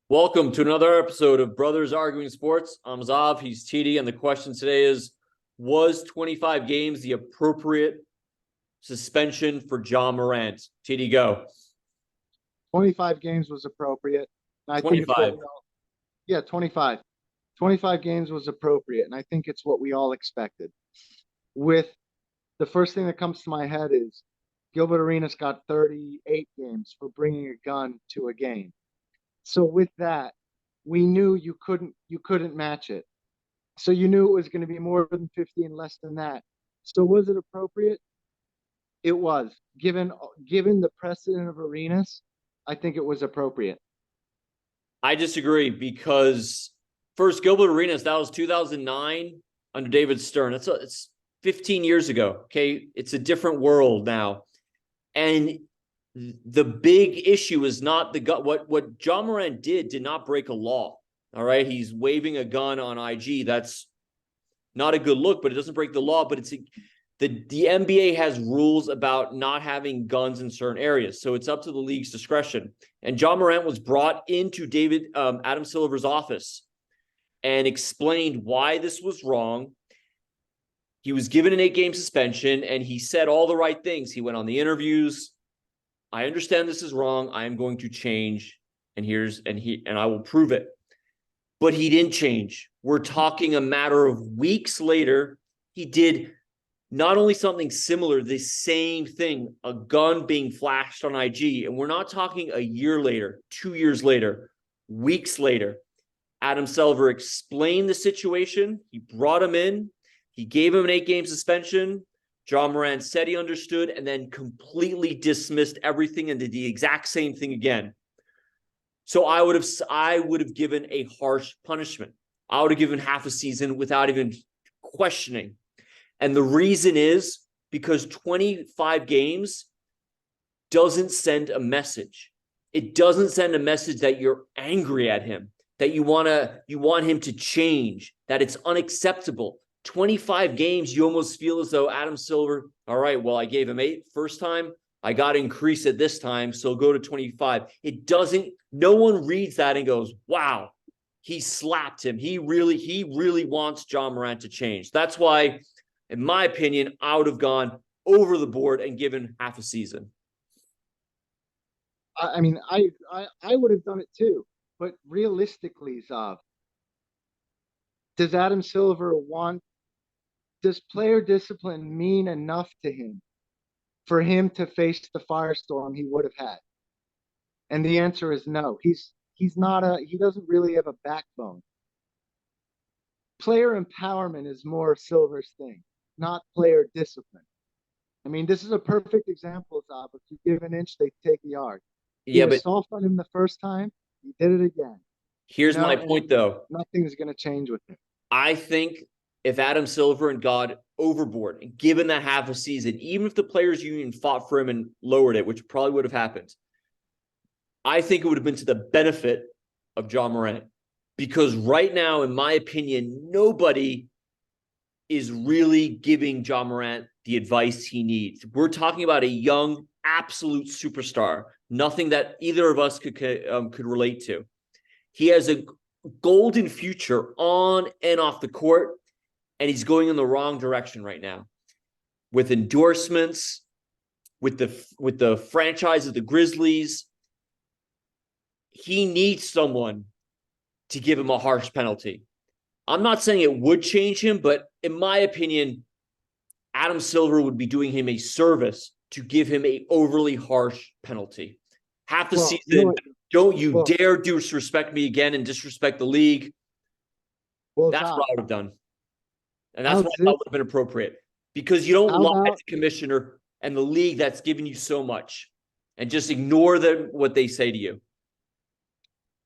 Welcome to another episode of Brothers Arguing Sports. I'm Zav, he's TD, and the question today is, was 25 games the appropriate suspension for Ja Morant? TD, go. 25 games was appropriate. And I think it's what 25. we all, yeah, 25. 25 games was appropriate. And I think it's what we all expected. With the first thing that comes to my head is Gilbert Arenas got 38 games for bringing a gun to a game. So with that, we knew you couldn't match it. So you knew it was going to be more than 50 and less than that. So was it appropriate? It was. Given the precedent of Arenas, I think it was appropriate. I disagree because first, Gilbert Arenas, that was 2009 under David Stern. It's 15 years ago. Okay. It's a different world now. And the big issue is not the gun. What Ja Morant did not break a law. All right. He's waving a gun on IG. That's not a good look, but it doesn't break the law. But the NBA has rules about not having guns in certain areas. So it's up to the league's discretion. And Ja Morant was brought into Adam Silver's office and explained why this was wrong. He was given an 8-game suspension and he said all the right things. He went on the interviews. I understand this is wrong. I am going to change. And I will prove it. But he didn't change. We're talking a matter of weeks later. He did not only something similar, the same thing, a gun being flashed on IG. And we're not talking a year later, 2 years later, weeks later. Adam Silver explained the situation. He brought him in. He gave him an 8-game suspension. Ja Morant said he understood and then completely dismissed everything and did the exact same thing again. So I would have given a harsh punishment. I would have given half a season without even questioning. And the reason is because 25 games doesn't send a message. It doesn't send a message that you're angry at him, that you want him to change, that it's unacceptable. 25 games, you almost feel as though Adam Silver, all right, well, I gave him 8 first time. I got to increase it this time, so go to 25. No one reads that and goes, wow, he slapped him. He really wants Ja Morant to change. That's why, in my opinion, I would have gone over the board and given half a season. I mean, I would have done it too. But realistically, Zav, does Adam Silver want, does player discipline mean enough to him for him to face the firestorm he would have had? And the answer is no. He doesn't really have a backbone. Player empowerment is more Silver's thing, not player discipline. I mean, this is a perfect example, Zav. If you give an inch, they take a yard. He Yeah, was but soft on him the first time. He did it again. here's my point, though. Nothing's going to change with him. I think if Adam Silver and got overboard and given that half a season, even if the players union fought for him and lowered it, which probably would have happened, I think it would have been to the benefit of Ja Morant. Because right now, in my opinion, nobody is really giving Ja Morant the advice he needs. We're talking about a young, absolute superstar, nothing that either of us could relate to. He has a golden future on and off the court, and he's going in the wrong direction right now with endorsements, with the franchise of the Grizzlies. He needs someone to give him a harsh penalty. I'm not saying it would change him, but in my opinion, Adam Silver would be doing him a service to give him a overly harsh penalty. Half the season, don't you dare disrespect me again and disrespect the league. That's what I would have done. And that's what I thought would have been appropriate. Because you don't lie at the commissioner and the league that's given you so much and just ignore what they say to you.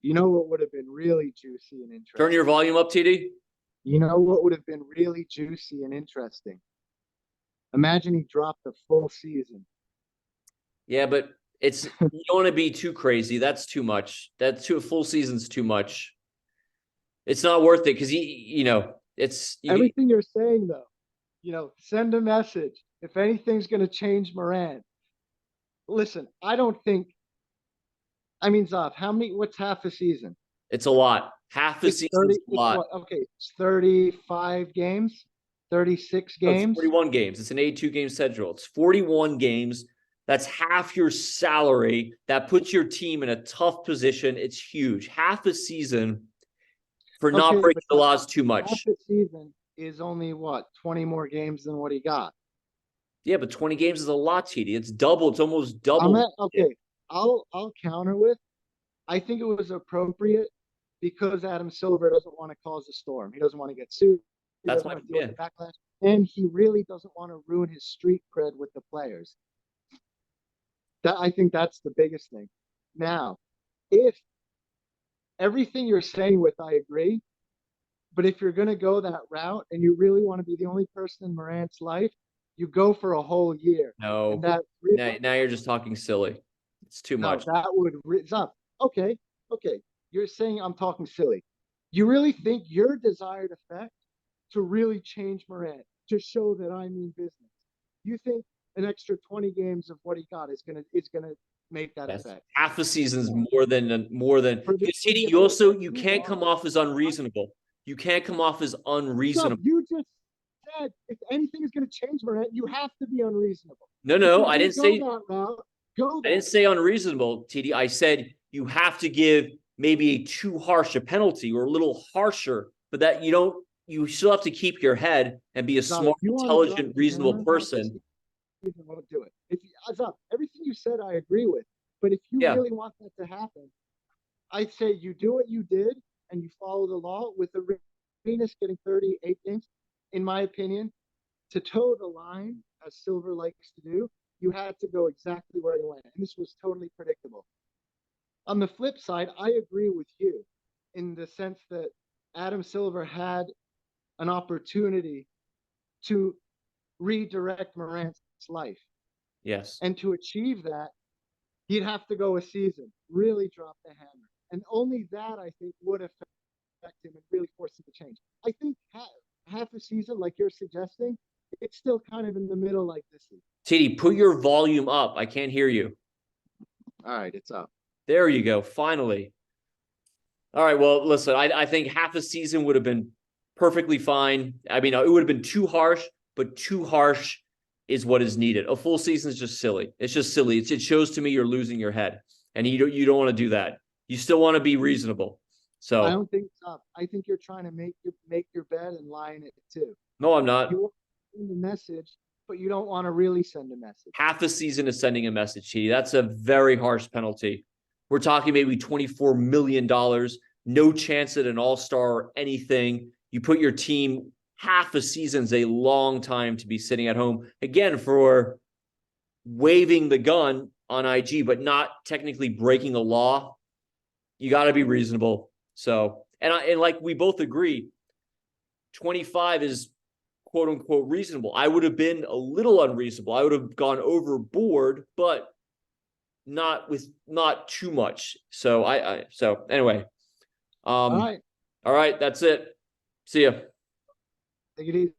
You know what would have been really juicy and interesting? Turn your volume up, TD. You know what would have been really juicy and interesting? Imagine he dropped the full season. Yeah, but you don't want to be too crazy. That's too much. A full season's too much. It's not worth it because everything you're saying though. Send a message. If anything's going to change Morant, listen. I don't think. I mean, Zav, what's half a season? It's a lot. Half a It's season's 30, a lot. okay, it's 35 games, 36 No, it's games. 41 games. It's an 82 game schedule. It's 41 games. That's half your salary. That puts your team in a tough position. It's huge. Half a season for not Okay, breaking but the laws too half much. the season is only what, 20 more games than what he got. Yeah, but 20 games is a lot, TD. It's double. It's almost I'm double. at okay. I'll counter with. I think it was appropriate because Adam Silver doesn't want to cause a storm. He doesn't want to get sued. He That's doesn't my, want to deal yeah. with the backlash, and he really doesn't want to ruin his street cred with the players. That I think that's the biggest thing. Now, if everything you're saying with, I agree. But if you're going to go that route and you really want to be the only person in Morant's life, you go for a whole year. And No. that really, Now you're just talking silly. It's too no, much. that would up. Okay, okay. You're saying I'm talking silly. You really think your desired effect to really change Morant, to show that I mean business? You think an extra 20 games of what he got is gonna make that Yes. effect? Half a season's No. more than For the, because for TD, the you effect also that you you can't want, come off as unreasonable. You can't come off as unreasonable. you just said if anything is going to change Morant, you have to be unreasonable. No, If no, you're going to go that route, go I that didn't say unreasonable, TD. I said you have to give maybe a too harsh a penalty or a little harsher, but that you don't. You still have to keep your head and be a route. smart, If you want to drop intelligent, the reasonable hammer, person. won't do it. If up, everything you said, I agree with. But if you Yeah. really want that to happen, I'd say you do what you did and you follow the law with the Arenas getting 38 games. In my opinion, to toe the line, as Silver likes to do, you had to go exactly where he went. And this was totally predictable. On the flip side, I agree with you in the sense that Adam Silver had an opportunity to redirect Morant's life. Yes. And to achieve that, he'd have to go a season, really drop the hammer. And only that, I think, would affect him and really force him to change. I think half a season, like you're suggesting, it's still kind of in the middle like this is. TD, put your volume up. I can't hear you. All right, it's up. There you go. Finally. All right. Well, listen, I think half a season would have been perfectly fine. I mean, it would have been too harsh, but too harsh is what is needed. A full season is just silly. It's just silly. It shows to me you're losing your head, and you don't want to do that. You still want to be reasonable. I So don't think it's up. I think you're trying to make your bed and lie in it too. no, I'm not. You want to send a message, but you don't want to really send a message. Half a season is sending a message, TD. That's a very harsh penalty. We're talking maybe $24 million, no chance at an all-star or anything. You put your team, half a season's a long time to be sitting at home. Again, for waving the gun on IG, but not technically breaking a law. You got to be reasonable. So, and like we both agree, 25 is quote unquote reasonable. I would have been a little unreasonable. I would have gone overboard, but not too much. So so anyway. All right. All right, that's it. See ya. Take it easy.